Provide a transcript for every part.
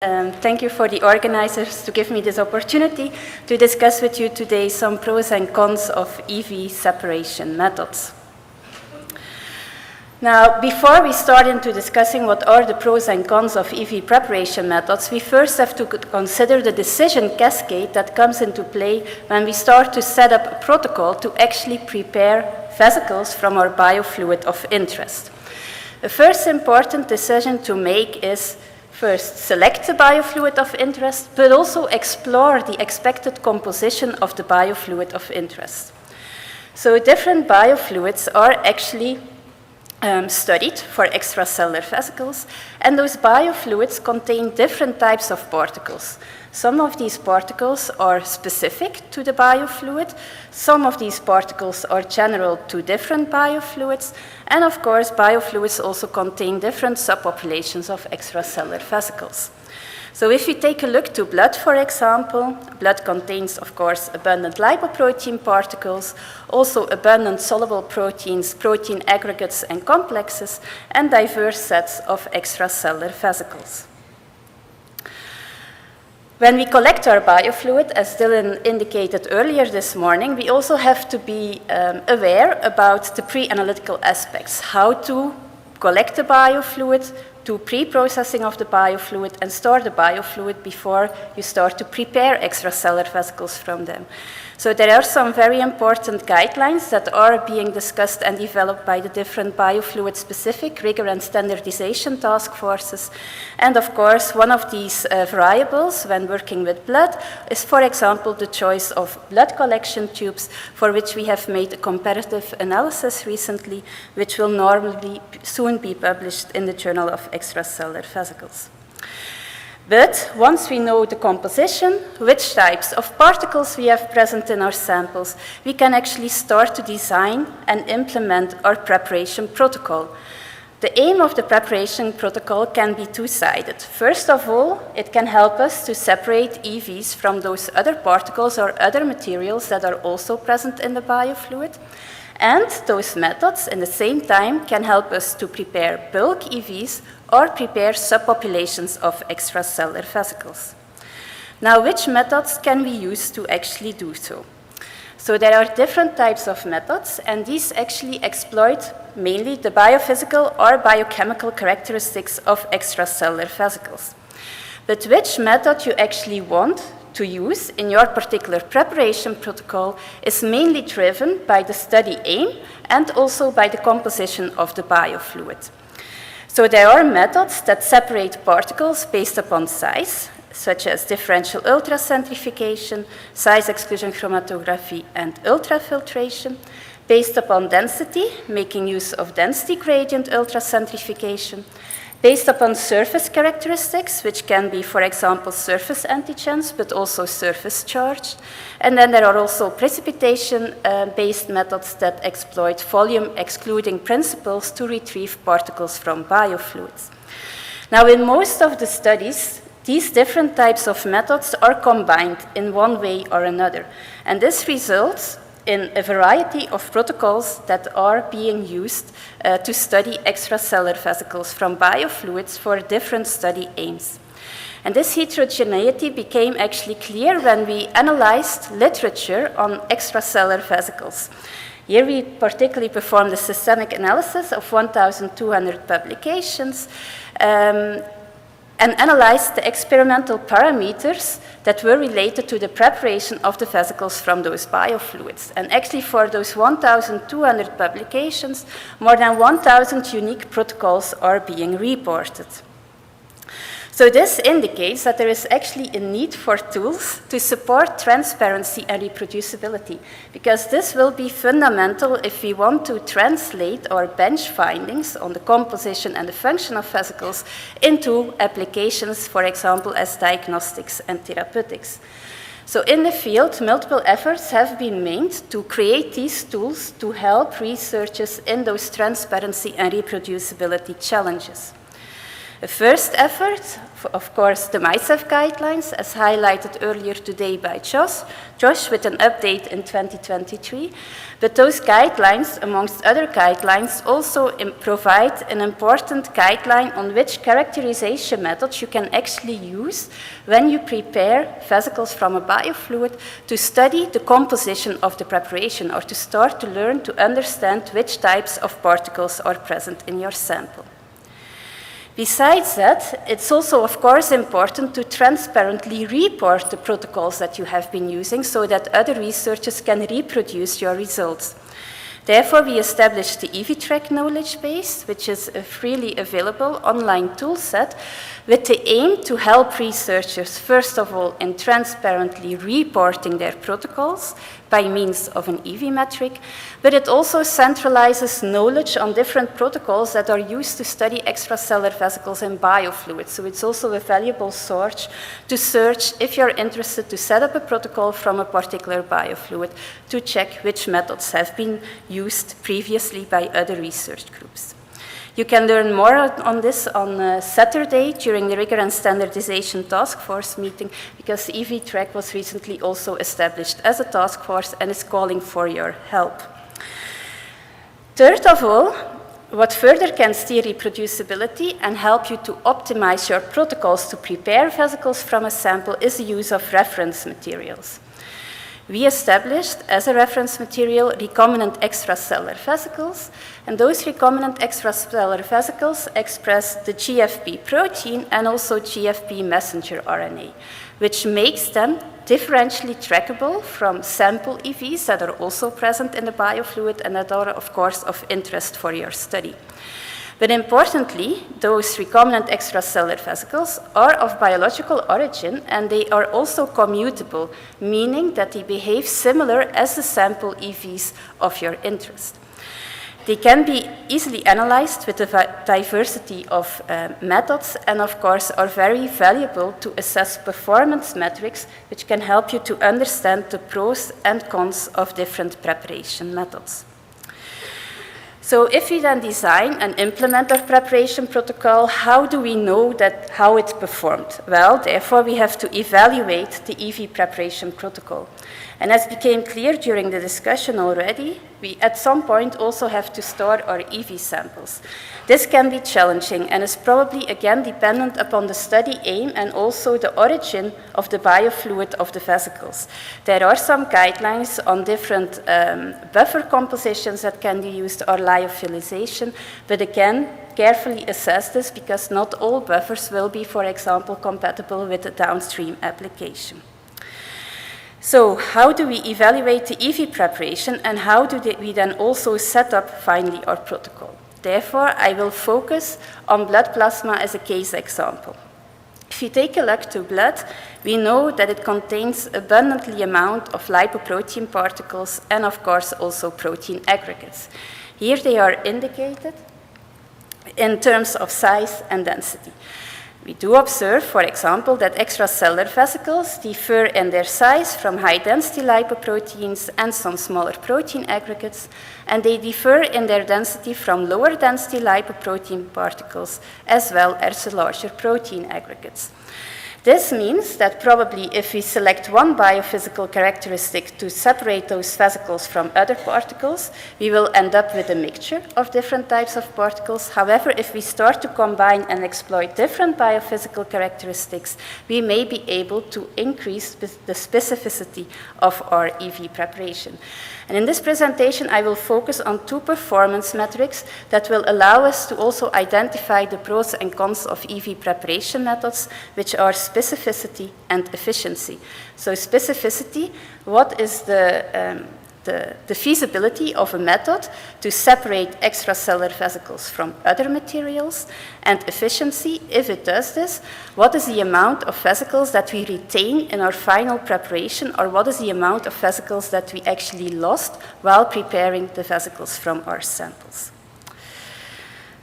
Thank you for the organizers to give me this opportunity to discuss with you today some pros and cons of EV separation methods. Now, before we start into discussing what are the pros and cons of EV preparation methods, we first have to consider the decision cascade that comes into play when we start to set up a protocol to actually prepare vesicles from our biofluid of interest. The first important decision to make is first, select the biofluid of interest, but also explore the expected composition of the biofluid of interest. So different biofluids are actually studied for extracellular vesicles, and those biofluids contain different types of particles. Some of these particles are specific to the biofluid, some of these particles are general to different biofluids, and of course biofluids also contain different subpopulations of extracellular vesicles. So if we take a look to blood, for example, blood contains, of course, abundant lipoprotein particles, also abundant soluble proteins, protein aggregates and complexes, and diverse sets of extracellular vesicles. When we collect our biofluid, as Dylan indicated earlier this morning, we also have to be aware about the pre-analytical aspects, how to collect the biofluid, to pre-processing of the biofluid and store the biofluid before you start to prepare extracellular vesicles from them. So there are some very important guidelines that are being discussed and developed by the different biofluid-specific rigor and standardization task forces. And of course, one of these variables when working with blood is, for example, the choice of blood collection tubes, for which we have made a comparative analysis recently, which will normally soon be published in the Journal of Extracellular Vesicles. But once we know the composition, which types of particles we have present in our samples, we can actually start to design and implement our preparation protocol. The aim of the preparation protocol can be two-sided. First of all, it can help us to separate EVs from those other particles or other materials that are also present in the biofluid. And those methods, in the same time, can help us to prepare bulk EVs or prepare subpopulations of extracellular vesicles. Now, which methods can we use to actually do so? So there are different types of methods, and these actually exploit mainly the biophysical or biochemical characteristics of extracellular vesicles. But which method you actually want to use in your particular preparation protocol is mainly driven by the study aim and also by the composition of the biofluid. So there are methods that separate particles based upon size, such as differential ultracentrifugation, size exclusion chromatography, and ultrafiltration, based upon density, making use of density gradient ultracentrifugation, based upon surface characteristics, which can be, for example, surface antigens, but also surface charge. And then there are also precipitation-based methods that exploit volume-excluding principles to retrieve particles from biofluids. Now, in most of the studies, these different types of methods are combined in one way or another. And this results in a variety of protocols that are being used to study extracellular vesicles from biofluids for different study aims. And this heterogeneity became actually clear when we analyzed literature on extracellular vesicles. Here we particularly performed a systemic analysis of 1,200 publications and analyzed the experimental parameters that were related to the preparation of the vesicles from those biofluids. And actually for those 1,200 publications, more than 1,000 unique protocols are being reported. So this indicates that there is actually a need for tools to support transparency and reproducibility, because this will be fundamental if we want to translate our bench findings on the composition and the function of vesicles into applications, for example, as diagnostics and therapeutics. So in the field, multiple efforts have been made to create these tools to help researchers in those transparency and reproducibility challenges. The first effort of course, the ISEV Guidelines, as highlighted earlier today by Josh with an update in 2023. But those guidelines, amongst other guidelines, also provide an important guideline on which characterization methods you can actually use when you prepare vesicles from a biofluid to study the composition of the preparation or to start to learn to understand which types of particles are present in your sample. Besides that, it's also, of course, important to transparently report the protocols that you have been using so that other researchers can reproduce your results. Therefore, we established the EVTrack knowledge base, which is a freely available online toolset with the aim to help researchers, first of all, in transparently reporting their protocols by means of an EV metric, but it also centralizes knowledge on different protocols that are used to study extracellular vesicles in biofluids. So it's also a valuable source to search if you're interested to set up a protocol from a particular biofluid to check which methods have been used previously by other research groups. You can learn more on this on Saturday during the Rigor and Standardization Task Force meeting, because EVTrack was recently also established as a task force and is calling for your help. Third of all, what further can steer reproducibility and help you to optimize your protocols to prepare vesicles from a sample is the use of reference materials. We established as a reference material recombinant extracellular vesicles, and those recombinant extracellular vesicles express the GFP protein and also GFP messenger RNA, which makes them differentially trackable from sample EVs that are also present in the biofluid and that are, of course, of interest for your study. But importantly, those recombinant extracellular vesicles are of biological origin and they are also commutable, meaning that they behave similar as the sample EVs of your interest. They can be easily analyzed with a diversity of methods and, of course, are very valuable to assess performance metrics, which can help you to understand the pros and cons of different preparation methods. So if we then design and implement our preparation protocol, how do we know how it performed? Well, therefore, we have to evaluate the EV preparation protocol. And as became clear during the discussion already, we at some point also have to store our EV samples. This can be challenging and is probably again dependent upon the study aim and also the origin of the biofluid of the vesicles. There are some guidelines on different buffer compositions that can be used or lyophilization, but again, carefully assess this because not all buffers will be, for example, compatible with a downstream application. So how do we evaluate the EV preparation and how do we then also set up finally our protocol? Therefore, I will focus on blood plasma as a case example. If you take a look to blood, we know that it contains abundantly amount of lipoprotein particles and of course also protein aggregates. Here they are indicated in terms of size and density. We do observe, for example, that extracellular vesicles differ in their size from high-density lipoproteins and some smaller protein aggregates, and they differ in their density from lower-density lipoprotein particles as well as the larger protein aggregates. This means that probably if we select one biophysical characteristic to separate those vesicles from other particles, we will end up with a mixture of different types of particles. However, if we start to combine and exploit different biophysical characteristics, we may be able to increase the specificity of our EV preparation. And in this presentation, I will focus on two performance metrics that will allow us to also identify the pros and cons of EV preparation methods, which are specificity and efficiency. So specificity, what is the feasibility of a method to separate extracellular vesicles from other materials, and efficiency, if it does this, what is the amount of vesicles that we retain in our final preparation, or what is the amount of vesicles that we actually lost while preparing the vesicles from our samples.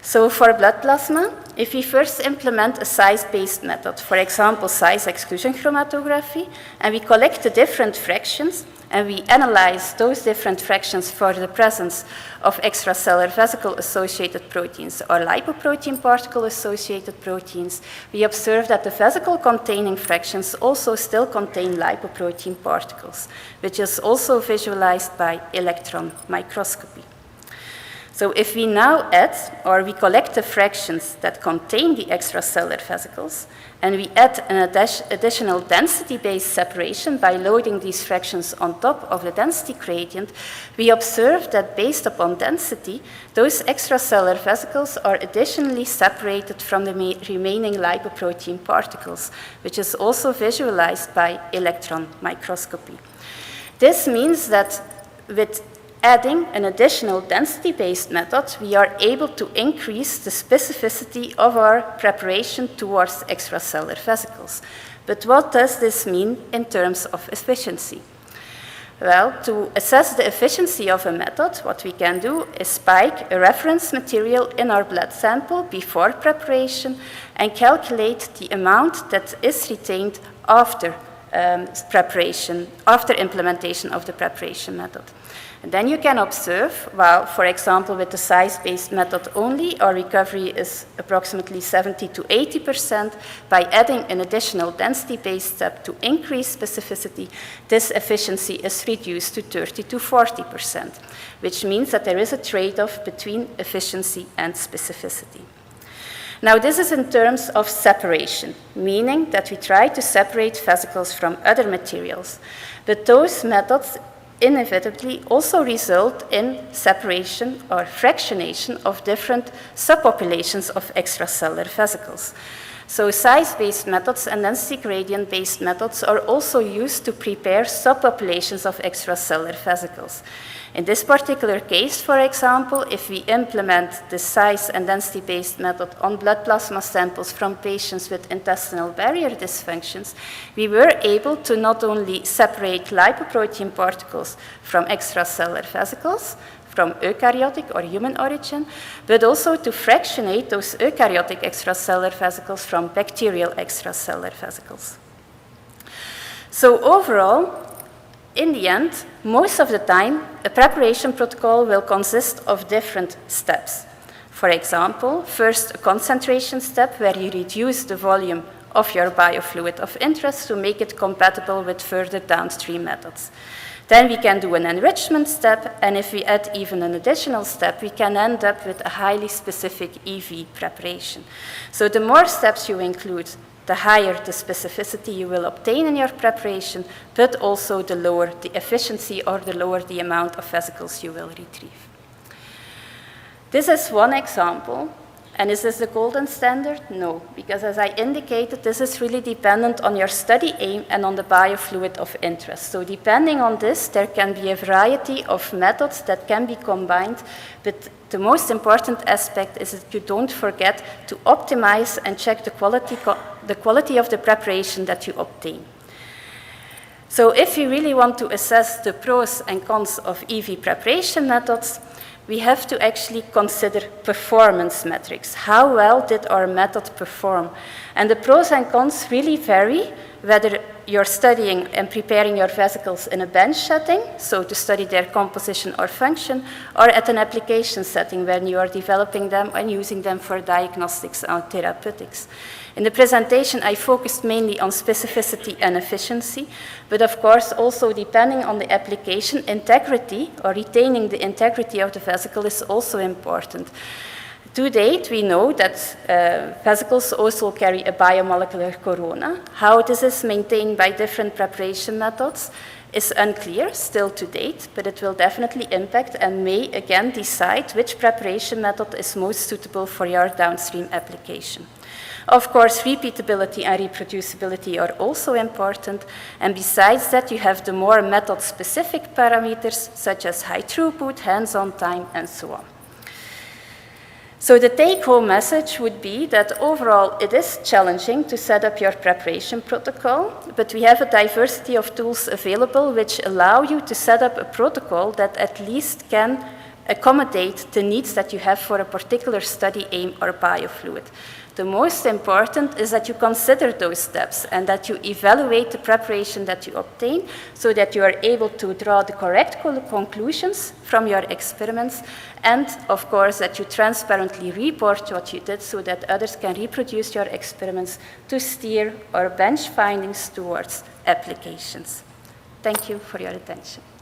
So for blood plasma, if we first implement a size-based method, for example, size exclusion chromatography, and we collect the different fractions, and we analyze those different fractions for the presence of extracellular vesicle-associated proteins or lipoprotein particle-associated proteins, we observe that the vesicle-containing fractions also still contain lipoprotein particles, which is also visualized by electron microscopy. So if we now add, or we collect the fractions that contain the extracellular vesicles, and we add an additional density-based separation by loading these fractions on top of the density gradient, we observe that based upon density, those extracellular vesicles are additionally separated from the remaining lipoprotein particles, which is also visualized by electron microscopy. This means that with adding an additional density-based method, we are able to increase the specificity of our preparation towards extracellular vesicles. But what does this mean in terms of efficiency? Well, to assess the efficiency of a method, what we can do is spike a reference material in our blood sample before preparation and calculate the amount that is retained after implementation of the preparation method. And then you can observe, well, for example, with the size-based method only, our recovery is approximately 70 to 80%. By adding an additional density-based step to increase specificity, this efficiency is reduced to 30 to 40%, which means that there is a trade-off between efficiency and specificity. Now, this is in terms of separation, meaning that we try to separate vesicles from other materials. But those methods inevitably also result in separation or fractionation of different subpopulations of extracellular vesicles. So size-based methods and density gradient-based methods are also used to prepare subpopulations of extracellular vesicles. In this particular case, for example, if we implement the size and density-based method on blood plasma samples from patients with intestinal barrier dysfunctions, we were able to not only separate lipoprotein particles from extracellular vesicles, from eukaryotic or human origin, but also to fractionate those eukaryotic extracellular vesicles from bacterial extracellular vesicles. So overall, in the end, most of the time, a preparation protocol will consist of different steps. For example, first a concentration step where you reduce the volume of your biofluid of interest to make it compatible with further downstream methods. Then we can do an enrichment step, and if we add even an additional step, we can end up with a highly specific EV preparation. So the more steps you include, the higher the specificity you will obtain in your preparation, but also the lower the efficiency or the lower the amount of vesicles you will retrieve. This is one example. And is this the golden standard? No, because as I indicated, this is really dependent on your study aim and on the biofluid of interest. So depending on this, there can be a variety of methods that can be combined, but the most important aspect is that you don't forget to optimize and check the quality of the preparation that you obtain. So if you really want to assess the pros and cons of EV preparation methods, we have to actually consider performance metrics. How well did our method perform? And the pros and cons really vary, whether you're studying and preparing your vesicles in a bench setting, so to study their composition or function, or at an application setting when you are developing them and using them for diagnostics and therapeutics. In the presentation, I focused mainly on specificity and efficiency, but of course also depending on the application, integrity or retaining the integrity of the vesicle is also important. To date, we know that vesicles also carry a biomolecular corona. How this is maintained by different preparation methods is unclear still to date, but it will definitely impact and may again decide which preparation method is most suitable for your downstream application. Of course, repeatability and reproducibility are also important, and besides that, you have the more method-specific parameters, such as high throughput, hands-on time, and so on. So the take-home message would be that overall it is challenging to set up your preparation protocol, but we have a diversity of tools available which allow you to set up a protocol that at least can accommodate the needs that you have for a particular study aim or biofluid. The most important is that you consider those steps and that you evaluate the preparation that you obtain so that you are able to draw the correct conclusions from your experiments, and of course that you transparently report what you did so that others can reproduce your experiments to steer or bench findings towards applications. Thank you for your attention.